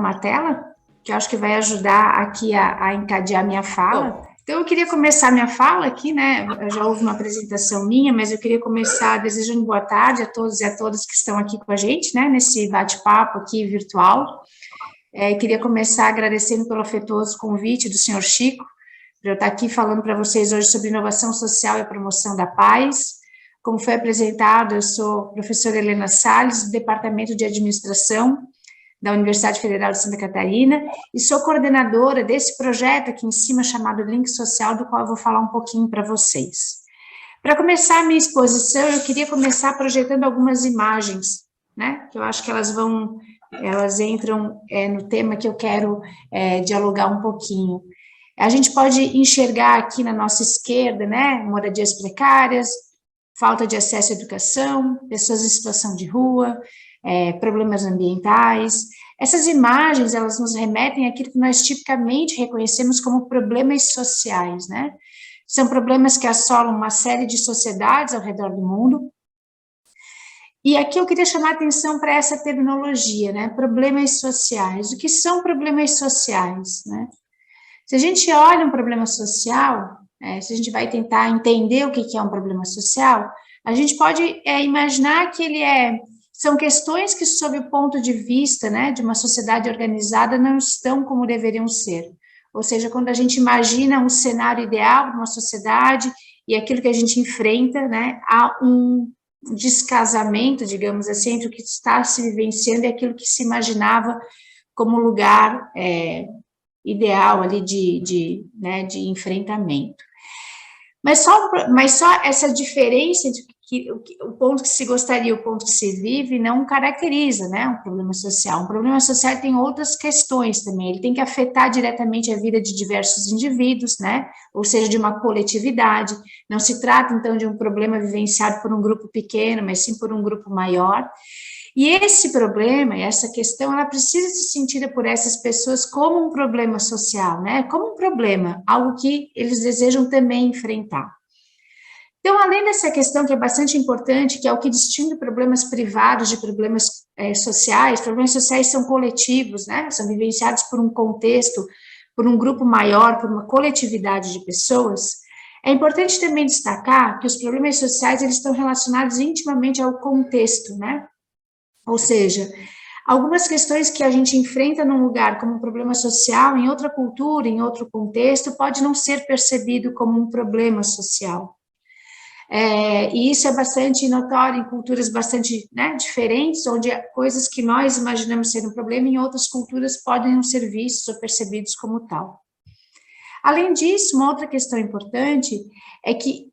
uma tela, que eu acho que vai ajudar aqui a encadear minha fala. Bom. Então, eu queria começar minha fala aqui, né? Já houve uma apresentação minha, mas eu queria começar desejando boa tarde a todos e a todas que estão aqui com a gente, né? Nesse bate-papo aqui virtual. Queria começar agradecendo pelo afetuoso convite do senhor Chico, para eu estar aqui falando para vocês hoje sobre inovação social e a promoção da paz. Como foi apresentado, eu sou professora Helena Salles, do Departamento de Administração da Universidade Federal de Santa Catarina, e sou coordenadora desse projeto aqui em cima, chamado Link Social, do qual eu vou falar um pouquinho para vocês. Para começar a minha exposição, eu queria começar projetando algumas imagens, né, que eu acho que elas entram no tema que eu quero dialogar um pouquinho. A gente pode enxergar aqui na nossa esquerda, né, moradias precárias, falta de acesso à educação, pessoas em situação de rua, problemas ambientais. Essas imagens, elas nos remetem àquilo que nós tipicamente reconhecemos como problemas sociais, né? São problemas que assolam uma série de sociedades ao redor do mundo. E aqui eu queria chamar a atenção para essa terminologia, né? Problemas sociais. O que são problemas sociais, né? Se a gente olha um problema social, se a gente vai tentar entender o que é um problema social, a gente pode imaginar que são questões que, sob o ponto de vista, né, de uma sociedade organizada, não estão como deveriam ser. Ou seja, quando a gente imagina um cenário ideal de uma sociedade e aquilo que a gente enfrenta, né, há um descasamento, digamos assim, entre o que está se vivenciando e aquilo que se imaginava como lugar ideal ali de enfrentamento. Mas só essa diferença de que o ponto que se gostaria e o ponto que se vive não caracteriza, né, um problema social. Um problema social tem outras questões também, ele tem que afetar diretamente a vida de diversos indivíduos, né, ou seja, de uma coletividade. Não se trata, então, de um problema vivenciado por um grupo pequeno, mas sim por um grupo maior. E esse problema, essa questão, ela precisa ser sentida por essas pessoas como um problema social, né? Como um problema, algo que eles desejam também enfrentar. Então, além dessa questão que é bastante importante, que é o que distingue problemas privados de problemas problemas sociais são coletivos, né? São vivenciados por um contexto, por um grupo maior, por uma coletividade de pessoas. É importante também destacar que os problemas sociais, eles estão relacionados intimamente ao contexto, né? Ou seja, algumas questões que a gente enfrenta num lugar como um problema social, em outra cultura, em outro contexto, pode não ser percebido como um problema social. E isso é bastante notório em culturas bastante, né, diferentes, onde coisas que nós imaginamos ser um problema, em outras culturas podem não ser vistos ou percebidos como tal. Além disso, uma outra questão importante é que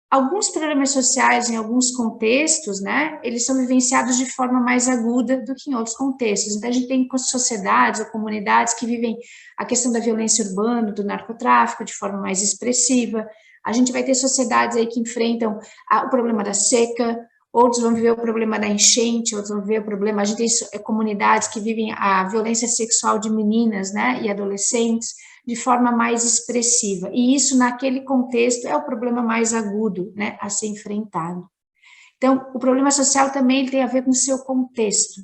alguns problemas sociais, em alguns contextos, né, eles são vivenciados de forma mais aguda do que em outros contextos. Então, a gente tem sociedades ou comunidades que vivem a questão da violência urbana, do narcotráfico, de forma mais expressiva. A gente vai ter sociedades aí que enfrentam o problema da seca, outros vão viver o problema da enchente, outros vão viver o problema... A gente tem comunidades que vivem a violência sexual de meninas, né, e adolescentes, de forma mais expressiva, e isso naquele contexto é o problema mais agudo, né, a ser enfrentado. Então, o problema social também tem a ver com o seu contexto.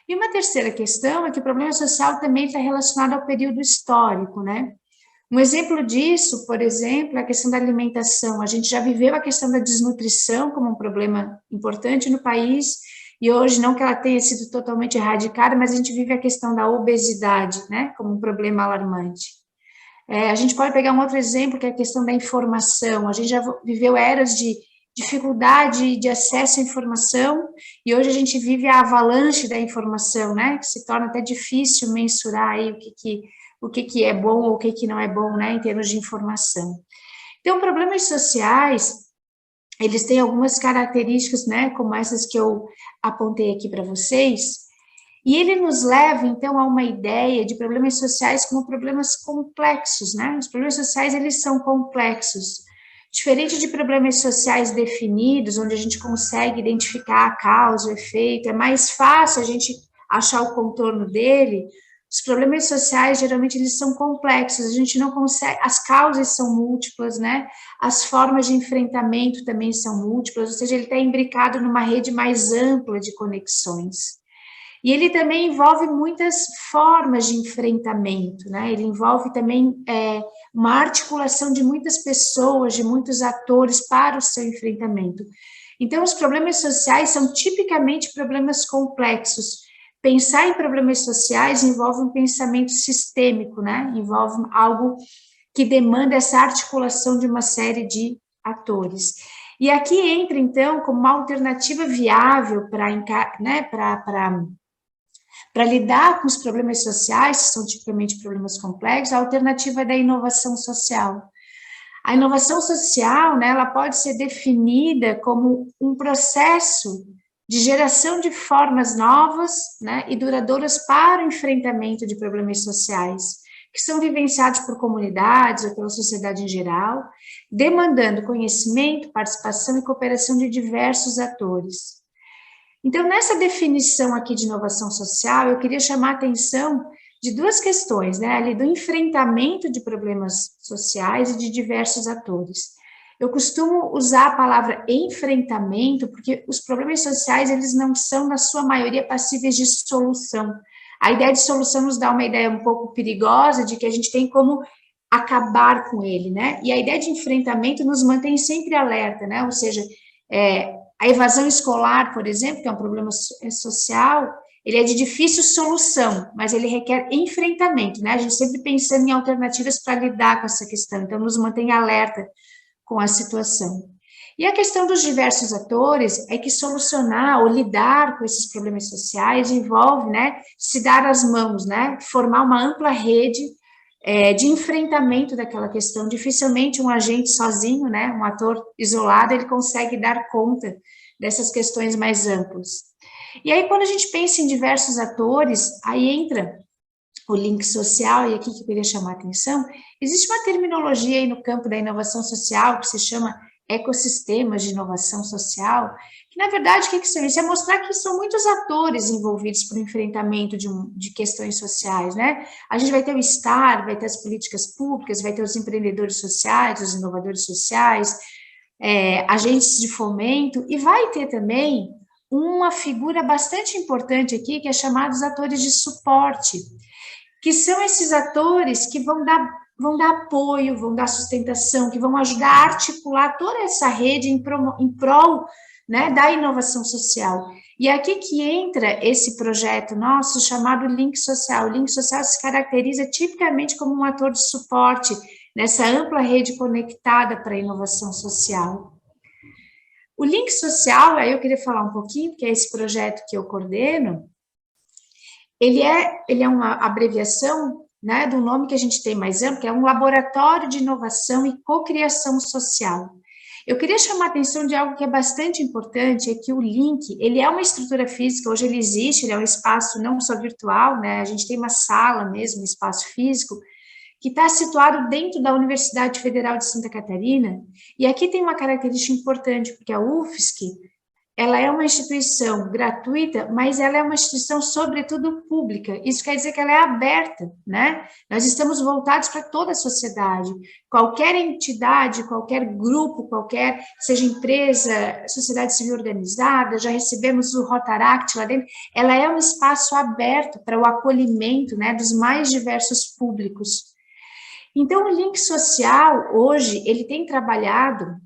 E uma terceira questão é que o problema social também está relacionado ao período histórico, né? Um exemplo disso, por exemplo, é a questão da alimentação. A gente já viveu a questão da desnutrição como um problema importante no país, e hoje, não que ela tenha sido totalmente erradicada, mas a gente vive a questão da obesidade, né, como um problema alarmante. A gente pode pegar um outro exemplo, que é a questão da informação. A gente já viveu eras de dificuldade de acesso à informação, e hoje a gente vive a avalanche da informação, né, que se torna até difícil mensurar aí o que é bom ou o que não é bom, né, em termos de informação. Então, problemas sociais, eles têm algumas características, né, como essas que eu apontei aqui para vocês, e ele nos leva, então, a uma ideia de problemas sociais como problemas complexos, né? Os problemas sociais, eles são complexos. Diferente de problemas sociais definidos, onde a gente consegue identificar a causa, o efeito, é mais fácil a gente achar o contorno dele. Os problemas sociais, geralmente, eles são complexos, a gente não consegue, as causas são múltiplas, né? As formas de enfrentamento também são múltiplas, ou seja, ele está imbricado numa rede mais ampla de conexões. E ele também envolve muitas formas de enfrentamento, né? Ele envolve também uma articulação de muitas pessoas, de muitos atores para o seu enfrentamento. Então, os problemas sociais são tipicamente problemas complexos. Pensar em problemas sociais envolve um pensamento sistêmico, né? Envolve algo que demanda essa articulação de uma série de atores. E aqui entra, então, como uma alternativa viável para lidar com os problemas sociais, que são tipicamente problemas complexos, a alternativa é da inovação social. A inovação social, né, ela pode ser definida como um processo de geração de formas novas, né, e duradouras para o enfrentamento de problemas sociais, que são vivenciados por comunidades ou pela sociedade em geral, demandando conhecimento, participação e cooperação de diversos atores. Então, nessa definição aqui de inovação social, eu queria chamar a atenção de duas questões, né, ali do enfrentamento de problemas sociais e de diversos atores. Eu costumo usar a palavra enfrentamento, porque os problemas sociais, eles não são, na sua maioria, passíveis de solução. A ideia de solução nos dá uma ideia um pouco perigosa de que a gente tem como acabar com ele, né? E a ideia de enfrentamento nos mantém sempre alerta, né? Ou seja, a evasão escolar, por exemplo, que é um problema social, ele é de difícil solução, mas ele requer enfrentamento, né? A gente sempre pensando em alternativas para lidar com essa questão, então nos mantém alerta com a situação. E a questão dos diversos atores é que solucionar ou lidar com esses problemas sociais envolve, né, se dar as mãos, né, formar uma ampla rede de enfrentamento daquela questão. Dificilmente um agente sozinho, né, um ator isolado, ele consegue dar conta dessas questões mais amplas. E aí, quando a gente pensa em diversos atores, aí entra o link social, e aqui que eu queria chamar a atenção, existe uma terminologia aí no campo da inovação social que se chama ecossistemas de inovação social, que na verdade o que são isso? É mostrar que são muitos atores envolvidos para o enfrentamento de questões sociais, né? A gente vai ter o STAR, vai ter as políticas públicas, vai ter os empreendedores sociais, os inovadores sociais, agentes de fomento, e vai ter também uma figura bastante importante aqui, que é chamada os atores de suporte, que são esses atores que vão dar apoio, vão dar sustentação, que vão ajudar a articular toda essa rede em prol, né, da inovação social. E aqui que entra esse projeto nosso chamado Link Social. O Link Social se caracteriza tipicamente como um ator de suporte nessa ampla rede conectada para a inovação social. O Link Social, aí eu queria falar um pouquinho, porque é esse projeto que eu coordeno, ele é uma abreviação, né, do nome que a gente tem mais amplo, que é um laboratório de inovação e cocriação social. Eu queria chamar a atenção de algo que é bastante importante, é que o Link, ele é uma estrutura física, hoje ele existe, ele é um espaço não só virtual, né, a gente tem uma sala mesmo, um espaço físico, que está situado dentro da Universidade Federal de Santa Catarina, e aqui tem uma característica importante, porque a UFSC, ela é uma instituição gratuita, mas ela é uma instituição, sobretudo, pública. Isso quer dizer que ela é aberta, né? Nós estamos voltados para toda a sociedade. Qualquer entidade, qualquer grupo, seja empresa, sociedade civil organizada, já recebemos o Rotaract lá dentro, ela é um espaço aberto para o acolhimento, né, dos mais diversos públicos. Então, o Link Social, hoje, ele tem trabalhado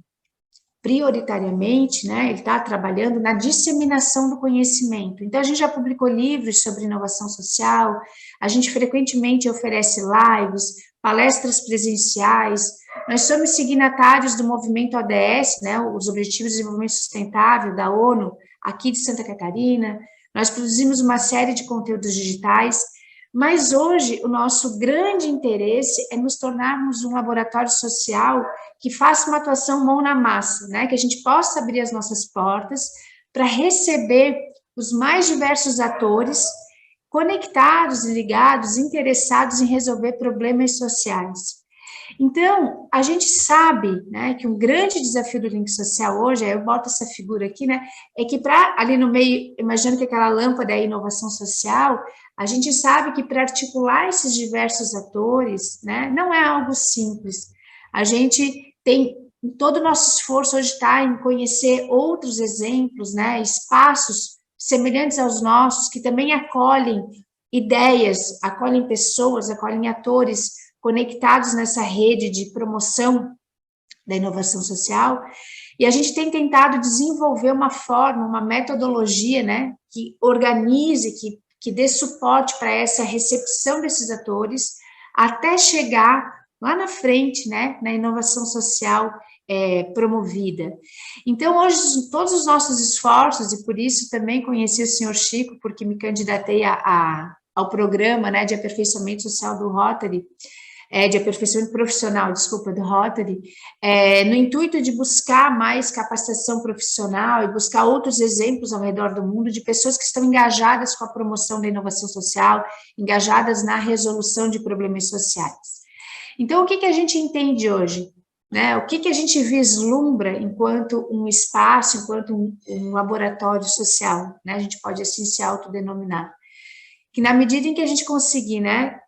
prioritariamente, né, ele está trabalhando na disseminação do conhecimento. Então, a gente já publicou livros sobre inovação social, a gente frequentemente oferece lives, palestras presenciais, nós somos signatários do movimento ODS, né, os Objetivos de Desenvolvimento Sustentável da ONU, aqui de Santa Catarina, nós produzimos uma série de conteúdos digitais, mas hoje o nosso grande interesse é nos tornarmos um laboratório social que faça uma atuação mão na massa, né? Que a gente possa abrir as nossas portas para receber os mais diversos atores conectados, ligados, interessados em resolver problemas sociais. Então, a gente sabe, né, que um grande desafio do Link Social hoje, eu boto essa figura aqui, né, é que ali no meio, imagino que aquela lâmpada é a inovação social, a gente sabe que para articular esses diversos atores, né, não é algo simples. A gente tem, todo o nosso esforço hoje está em conhecer outros exemplos, né, espaços semelhantes aos nossos, que também acolhem ideias, acolhem pessoas, acolhem atores conectados nessa rede de promoção da inovação social, e a gente tem tentado desenvolver uma forma, uma metodologia, né, que organize, que dê suporte para essa recepção desses atores, até chegar lá na frente, né, na inovação social promovida. Então, hoje, todos os nossos esforços, e por isso também conheci o senhor Chico, porque me candidatei ao programa, né, de aperfeiçoamento social do Rotary, de aperfeiçoamento profissional, desculpa, do Rotary, no intuito de buscar mais capacitação profissional e buscar outros exemplos ao redor do mundo de pessoas que estão engajadas com a promoção da inovação social, engajadas na resolução de problemas sociais. Então, o que a gente entende hoje? Né? O que a gente vislumbra enquanto um espaço, enquanto um laboratório social, né? A gente pode assim se autodenominar. Que na medida em que a gente conseguir, né,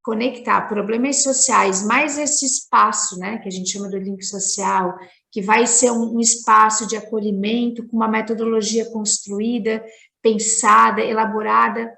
conectar problemas sociais, mais esse espaço, né, que a gente chama do link social, que vai ser um espaço de acolhimento, com uma metodologia construída, pensada, elaborada,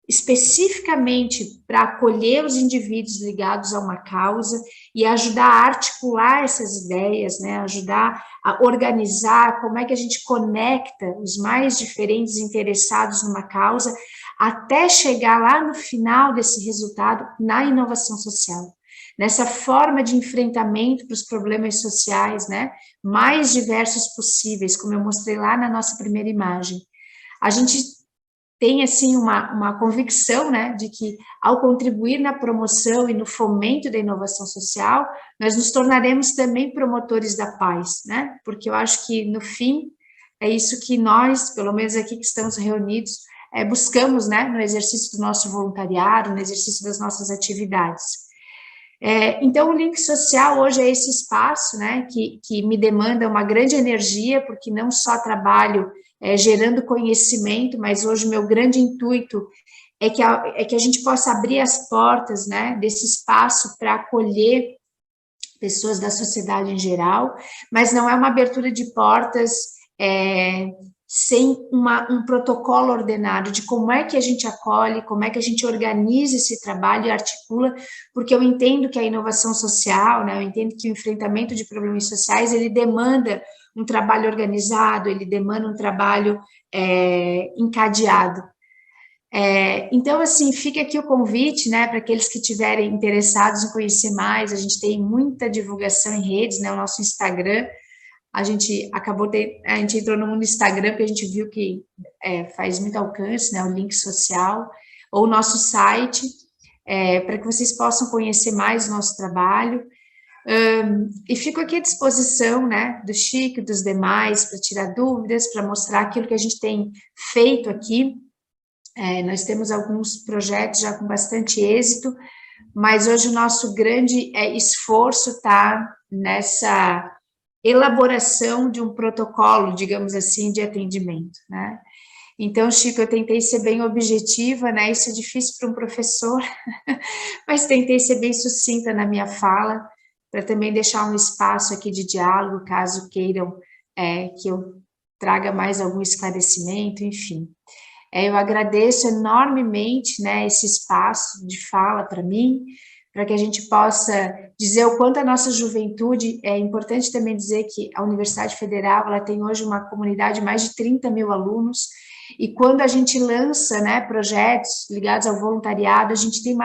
especificamente para acolher os indivíduos ligados a uma causa e ajudar a articular essas ideias, né, ajudar a organizar como é que a gente conecta os mais diferentes interessados numa causa, até chegar lá no final desse resultado na inovação social, nessa forma de enfrentamento para os problemas sociais, né, mais diversos possíveis, como eu mostrei lá na nossa primeira imagem. A gente tem, assim, uma convicção, né, de que, ao contribuir na promoção e no fomento da inovação social, nós nos tornaremos também promotores da paz, né, porque eu acho que, no fim, é isso que nós, pelo menos aqui que estamos reunidos, buscamos, né, no exercício do nosso voluntariado, no exercício das nossas atividades. Então, o link social hoje é esse espaço, né, que me demanda uma grande energia, porque não só trabalho gerando conhecimento, mas hoje o meu grande intuito é que a gente possa abrir as portas, né, desse espaço para acolher pessoas da sociedade em geral, mas não é uma abertura de portas sem um protocolo ordenado de como é que a gente acolhe, como é que a gente organiza esse trabalho e articula, porque eu entendo que a inovação social, né, eu entendo que o enfrentamento de problemas sociais, ele demanda um trabalho organizado, ele demanda um trabalho encadeado. Então, assim, fica aqui o convite, né, para aqueles que estiverem interessados em conhecer mais, a gente tem muita divulgação em redes, né, o nosso Instagram, a gente entrou no Instagram porque a gente viu que faz muito alcance, né, o link social, ou o nosso site, para que vocês possam conhecer mais o nosso trabalho, e fico aqui à disposição, né, do Chico, dos demais, para tirar dúvidas, para mostrar aquilo que a gente tem feito aqui. Nós temos alguns projetos já com bastante êxito, mas hoje o nosso grande esforço está nessa elaboração de um protocolo, digamos assim, de atendimento, né? Então, Chico, eu tentei ser bem objetiva, né? Isso é difícil para um professor, mas tentei ser bem sucinta na minha fala, para também deixar um espaço aqui de diálogo, caso queiram que eu traga mais algum esclarecimento, enfim. Eu agradeço enormemente, né, esse espaço de fala para mim, para que a gente possa dizer o quanto a nossa juventude, é importante também dizer que a Universidade Federal, ela tem hoje uma comunidade de mais de 30 mil alunos, e quando a gente lança, né, projetos ligados ao voluntariado, a gente tem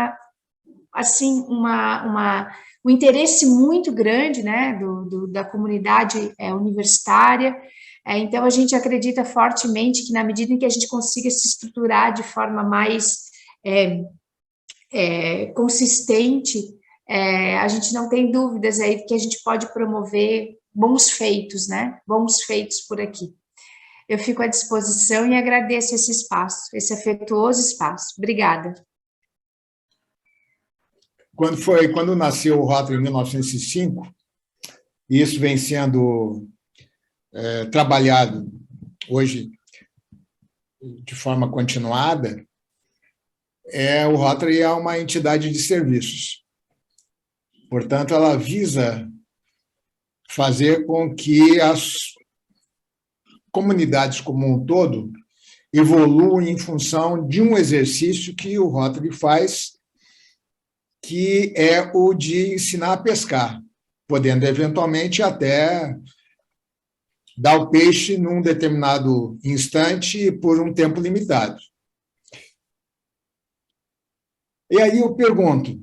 um interesse muito grande, né, da comunidade universitária. Então, a gente acredita fortemente que, na medida em que a gente consiga se estruturar de forma mais consistente, a gente não tem dúvidas aí de que a gente pode promover bons feitos, né? Bons feitos por aqui. Eu fico à disposição e agradeço esse espaço, esse afetuoso espaço. Obrigada. Quando nasceu o Rotary em 1905, e isso vem sendo trabalhado hoje de forma continuada, o Rotary é uma entidade de serviços. Portanto, ela visa fazer com que comunidades como um todo evoluem em função de um exercício que o Rotary faz, que é o de ensinar a pescar, podendo eventualmente até dar o peixe num determinado instante por um tempo limitado. E aí eu pergunto,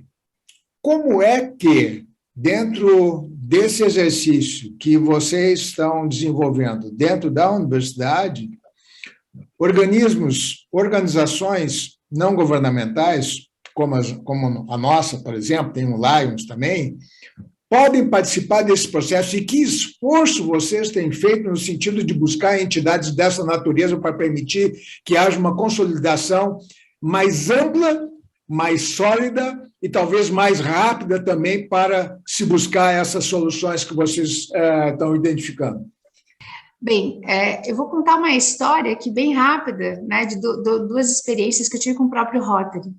como é que, dentro desse exercício que vocês estão desenvolvendo dentro da universidade, organizações não governamentais, como a nossa, por exemplo, tem o Lions também, podem participar desse processo e que esforço vocês têm feito no sentido de buscar entidades dessa natureza para permitir que haja uma consolidação mais ampla, mais sólida e talvez mais rápida também para se buscar essas soluções que vocês estão identificando? Bem, eu vou contar uma história aqui bem rápida, né, de duas experiências que eu tive com o próprio Rotary.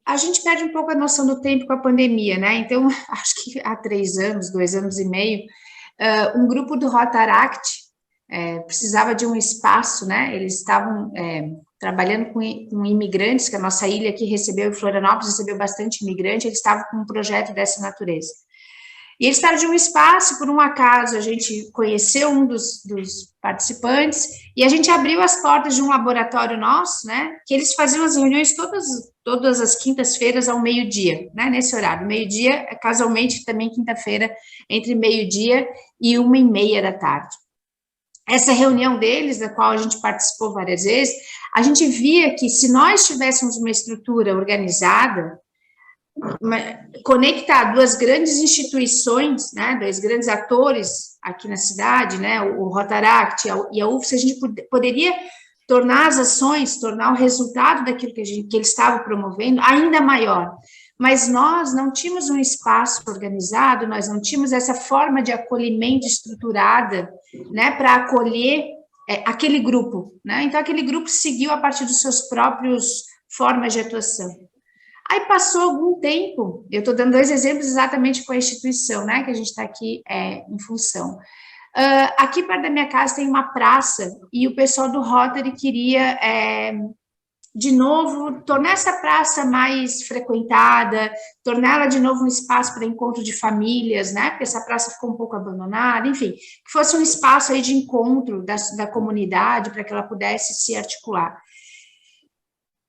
A gente perde um pouco a noção do tempo com a pandemia, né? Então, acho que há 3 anos, 2 anos e meio, um grupo do Rotaract precisava de um espaço, né? Eles estavam trabalhando com imigrantes, que a nossa ilha aqui recebeu, Florianópolis recebeu bastante imigrante, eles estavam com um projeto dessa natureza. E eles precisavam de um espaço, por um acaso, a gente conheceu um dos participantes, e a gente abriu as portas de um laboratório nosso, né, que eles faziam as reuniões todas as quintas-feiras ao meio-dia, né, nesse horário, meio-dia, casualmente também quinta-feira, entre meio-dia e 1h30 da tarde. Essa reunião deles, da qual a gente participou várias vezes, a gente via que se nós tivéssemos uma estrutura organizada, conectar 2 grandes instituições, né, 2 grandes atores aqui na cidade, né, o Rotaract e a UFSC, a gente poderia tornar as ações, tornar o resultado daquilo que eles estavam promovendo ainda maior. Mas nós não tínhamos um espaço organizado, nós não tínhamos essa forma de acolhimento estruturada, né, para acolher aquele grupo, né, então aquele grupo seguiu a partir dos seus próprios formas de atuação. Aí passou algum tempo, eu estou dando 2 exemplos exatamente com a instituição, né, que a gente está aqui em função. Aqui perto da minha casa tem uma praça, e o pessoal do Rotary queria, de novo, tornar essa praça mais frequentada, torná-la de novo um espaço para encontro de famílias, né, porque essa praça ficou um pouco abandonada, enfim, que fosse um espaço aí de encontro da comunidade, para que ela pudesse se articular.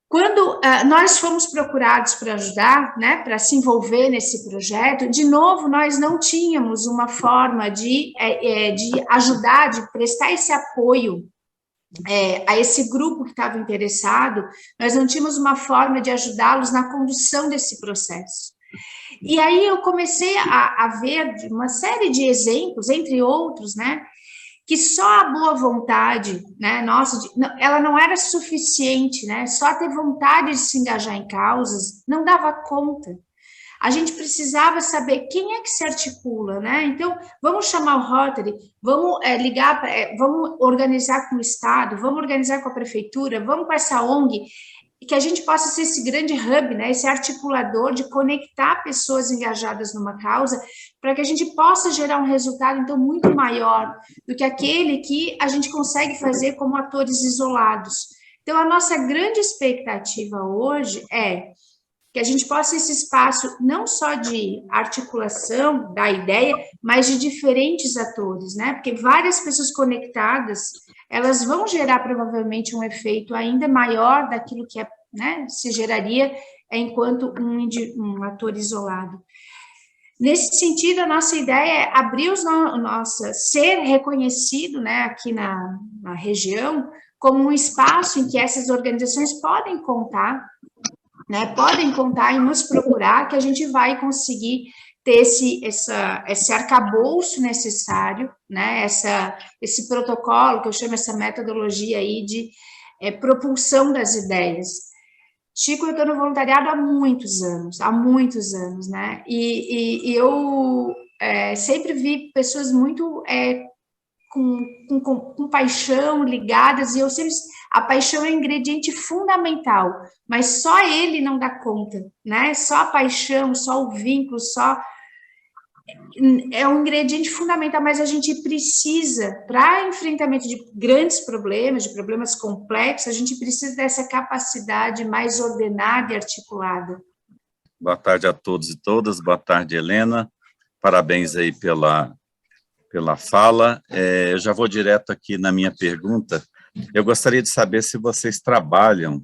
Quando nós fomos procurados para ajudar, né, para se envolver nesse projeto, de novo, nós não tínhamos uma forma de ajudar, de prestar esse apoio a esse grupo que estava interessado, nós não tínhamos uma forma de ajudá-los na condução desse processo. E aí eu comecei a ver uma série de exemplos, entre outros, né, que só a boa vontade, né, nossa, ela não era suficiente, né, só ter vontade de se engajar em causas não dava conta. A gente precisava saber quem é que se articula, né, então vamos chamar o Rotary, vamos ligar, vamos organizar com o Estado, vamos organizar com a Prefeitura, vamos com essa ONG, e que a gente possa ser esse grande hub, né, esse articulador de conectar pessoas engajadas numa causa, para que a gente possa gerar um resultado, então, muito maior do que aquele que a gente consegue fazer como atores isolados. Então, a nossa grande expectativa hoje é que a gente possa esse espaço não só de articulação da ideia, mas de diferentes atores, né, porque várias pessoas conectadas, elas vão gerar provavelmente um efeito ainda maior daquilo que né, se geraria enquanto um ator isolado. Nesse sentido, a nossa ideia é abrir ser reconhecido, né, aqui na região como um espaço em que essas organizações podem contar, né, podem contar e nos procurar, que a gente vai conseguir ter esse arcabouço necessário, né, esse protocolo, que eu chamo essa metodologia aí de propulsão das ideias. Chico, eu estou no voluntariado há muitos anos, né, e eu sempre vi pessoas muito com paixão, ligadas, e eu sempre, a paixão é um ingrediente fundamental, mas só ele não dá conta, né, só a paixão, só o vínculo, só é um ingrediente fundamental, mas a gente precisa, para enfrentamento de grandes problemas, de problemas complexos, a gente precisa dessa capacidade mais ordenada e articulada. Boa tarde a todos e todas, boa tarde, Helena, parabéns aí pela fala. Eu já vou direto aqui na minha pergunta. Eu gostaria de saber se vocês trabalham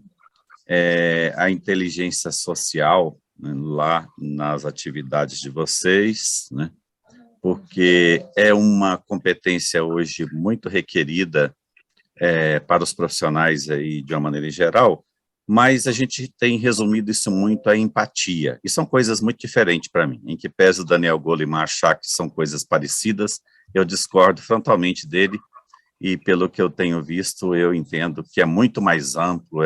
a inteligência social, né, lá nas atividades de vocês, né, porque é uma competência hoje muito requerida para os profissionais aí de uma maneira geral, mas a gente tem resumido isso muito à empatia, e são coisas muito diferentes para mim, em que pese o Daniel Goleman achar que são coisas parecidas, eu discordo frontalmente dele, e pelo que eu tenho visto, eu entendo que é muito mais amplo,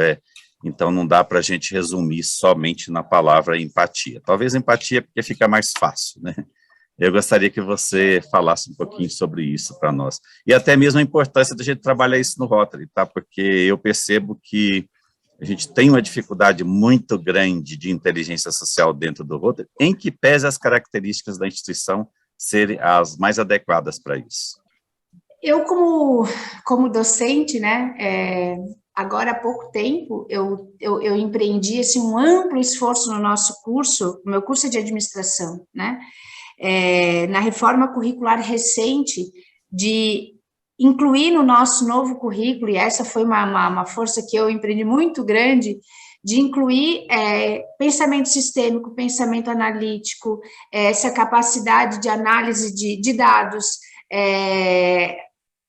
então não dá para a gente resumir somente na palavra empatia. Talvez empatia porque fica mais fácil, né? Eu gostaria que você falasse um pouquinho sobre isso para nós. E até mesmo a importância da gente trabalhar isso no Rotary, tá? Porque eu percebo que a gente tem uma dificuldade muito grande de inteligência social dentro do Rotary, em que pese as características da instituição serem as mais adequadas para isso. Eu, como docente, né, agora há pouco tempo, eu empreendi assim, um amplo esforço no nosso curso, o meu curso é de administração, né, na reforma curricular recente, de incluir no nosso novo currículo, e essa foi uma força que eu empreendi muito grande, de incluir pensamento sistêmico, pensamento analítico, essa capacidade de análise de dados,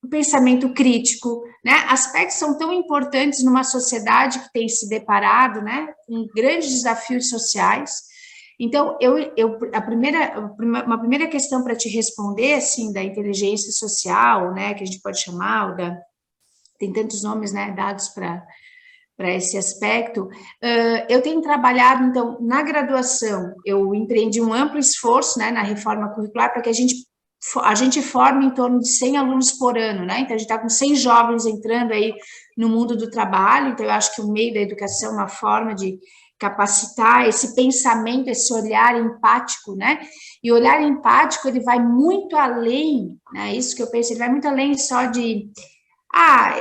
o pensamento crítico, né, aspectos são tão importantes numa sociedade que tem se deparado, né, com grandes desafios sociais. Então, uma primeira questão para te responder, assim, da inteligência social, né, que a gente pode chamar, tem tantos nomes, né, dados para esse aspecto, eu tenho trabalhado, então, na graduação, eu empreendi um amplo esforço, né, na reforma curricular, para que a gente forma em torno de 100 alunos por ano, né, então a gente está com 100 jovens entrando aí no mundo do trabalho, então eu acho que o meio da educação é uma forma de capacitar esse pensamento, esse olhar empático, né, e o olhar empático, ele vai muito além, né, isso que eu penso, ele vai muito além só de,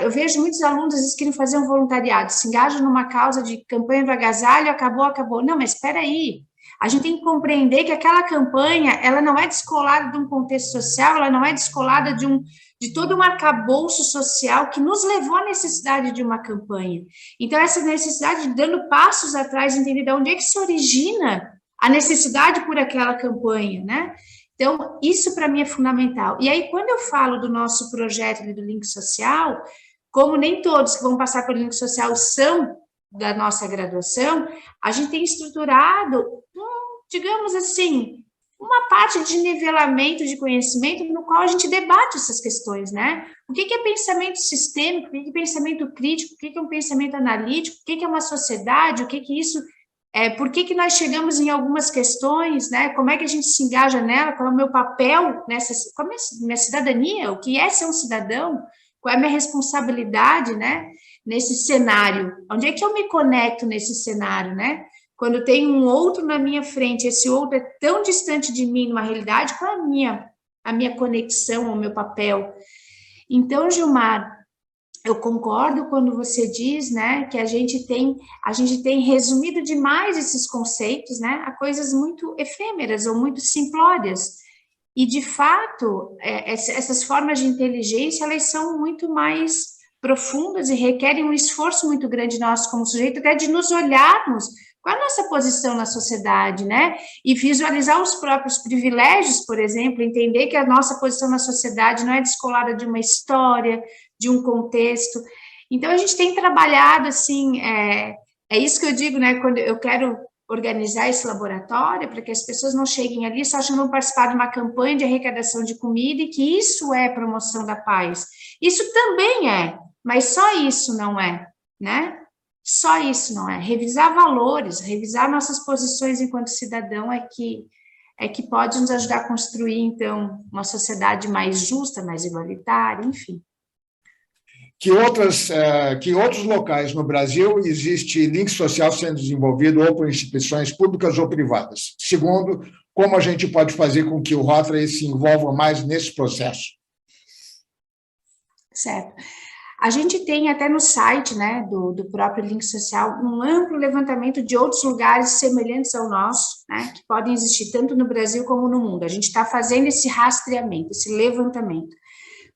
eu vejo muitos alunos, às vezes, querem fazer um voluntariado, se engajam numa causa de campanha do agasalho, acabou, não, mas espera aí, a gente tem que compreender que aquela campanha, ela não é descolada de um contexto social, ela não é descolada de todo um arcabouço social que nos levou à necessidade de uma campanha. Então, essa necessidade, dando passos atrás, entender de onde é que se origina a necessidade por aquela campanha, né? Então, isso para mim é fundamental. E aí, quando eu falo do nosso projeto do Link Social, como nem todos que vão passar pelo Link Social são da nossa graduação, a gente tem estruturado, digamos assim, uma parte de nivelamento de conhecimento no qual a gente debate essas questões, né? O que é pensamento sistêmico, o que é pensamento crítico, o que é um pensamento analítico, o que é uma sociedade, o que isso... por que nós chegamos em algumas questões, né? Como é que a gente se engaja nela, qual é o meu papel qual é a minha cidadania, o que é ser um cidadão, qual é a minha responsabilidade, né? Nesse cenário, onde é que eu me conecto nesse cenário, né? Quando tem um outro na minha frente, esse outro é tão distante de mim numa realidade, qual é a minha conexão, o meu papel? Então, Gilmar, eu concordo quando você diz, né, que a gente tem resumido demais esses conceitos, né, a coisas muito efêmeras ou muito simplórias. E, de fato, essas formas de inteligência, elas são muito mais profundas e requerem um esforço muito grande nosso como sujeito, até de nos olharmos, qual é a nossa posição na sociedade, né, e visualizar os próprios privilégios, por exemplo, entender que a nossa posição na sociedade não é descolada de uma história, de um contexto. Então, a gente tem trabalhado, assim, é isso que eu digo, né, quando eu quero organizar esse laboratório, para que as pessoas não cheguem ali só achando que vão participar de uma campanha de arrecadação de comida e que isso é promoção da paz. Isso também é, mas só isso não é, né? Só isso não é. Revisar valores, revisar nossas posições enquanto cidadão é que pode nos ajudar a construir, então, uma sociedade mais justa, mais igualitária, enfim. Que outros locais no Brasil existe link social sendo desenvolvido ou por instituições públicas ou privadas? Segundo, como a gente pode fazer com que o Rotary se envolva mais nesse processo? Certo. A gente tem até no site, né, do próprio Link Social, um amplo levantamento de outros lugares semelhantes ao nosso, né, que podem existir tanto no Brasil como no mundo. A gente está fazendo esse rastreamento, esse levantamento.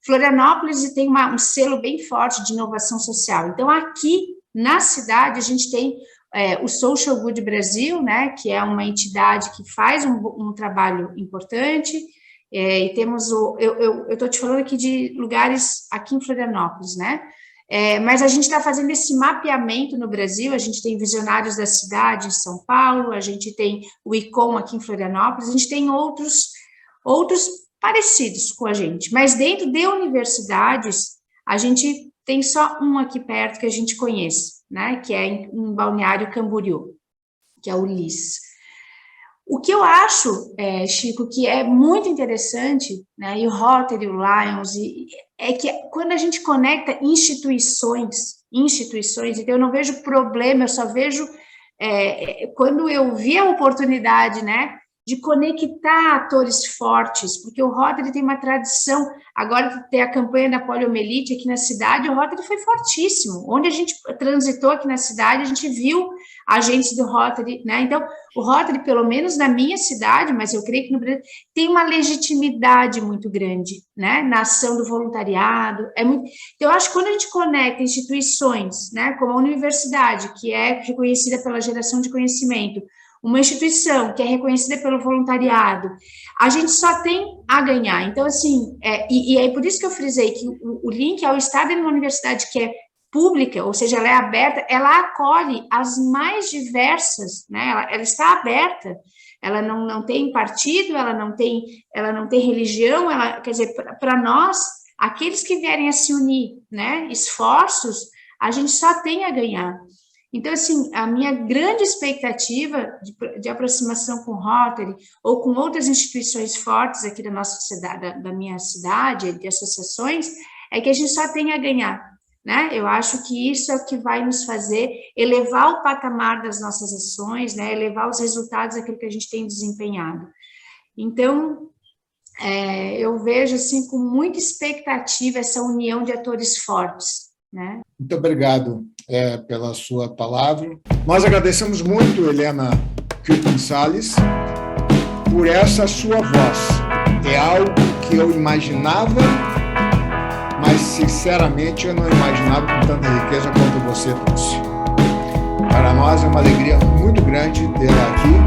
Florianópolis tem um selo bem forte de inovação social. Então, aqui na cidade, a gente tem o Social Good Brasil, né, que é uma entidade que faz um trabalho importante. E temos eu estou te falando aqui de lugares aqui em Florianópolis, né? Mas a gente está fazendo esse mapeamento no Brasil, a gente tem Visionários da Cidade em São Paulo, a gente tem o ICOM aqui em Florianópolis, a gente tem outros parecidos com a gente, mas dentro de universidades, a gente tem só um aqui perto que a gente conhece, né? Que é em Balneário Camboriú, que é o LIS. O que eu acho, Chico, que é muito interessante, né, e o Rotary, o Lions, é que quando a gente conecta instituições, então eu não vejo problema, eu só vejo, quando eu vi a oportunidade, né, de conectar atores fortes, porque o Rotary tem uma tradição, agora que tem a campanha da poliomielite aqui na cidade, o Rotary foi fortíssimo, onde a gente transitou aqui na cidade, a gente viu agentes do Rotary, né, então, o Rotary, pelo menos na minha cidade, mas eu creio que no Brasil, tem uma legitimidade muito grande, né, na ação do voluntariado, então, eu acho que quando a gente conecta instituições, né, como a universidade, que é reconhecida pela geração de conhecimento, uma instituição que é reconhecida pelo voluntariado, a gente só tem a ganhar. Então, assim, e é por isso que eu frisei que o link ao estar em uma universidade que é pública, ou seja, ela é aberta, ela acolhe as mais diversas, né? Ela está aberta, ela não tem partido, ela não tem religião, quer dizer, para nós, aqueles que vierem a se unir, né, esforços, a gente só tem a ganhar. Então, assim, a minha grande expectativa de aproximação com o Rotary ou com outras instituições fortes aqui da nossa cidade, da minha cidade, de associações, é que a gente só tem a ganhar, né? Eu acho que isso é o que vai nos fazer elevar o patamar das nossas ações, né? Elevar os resultados daquilo que a gente tem desempenhado. Então, eu vejo, assim, com muita expectativa essa união de atores fortes, né? Muito obrigado pela sua palavra. Nós agradecemos muito, Helena Kirkman Salles, por essa sua voz. É algo que eu imaginava, mas, sinceramente, eu não imaginava com tanta riqueza quanto você trouxe. Para nós é uma alegria muito grande tê-la aqui.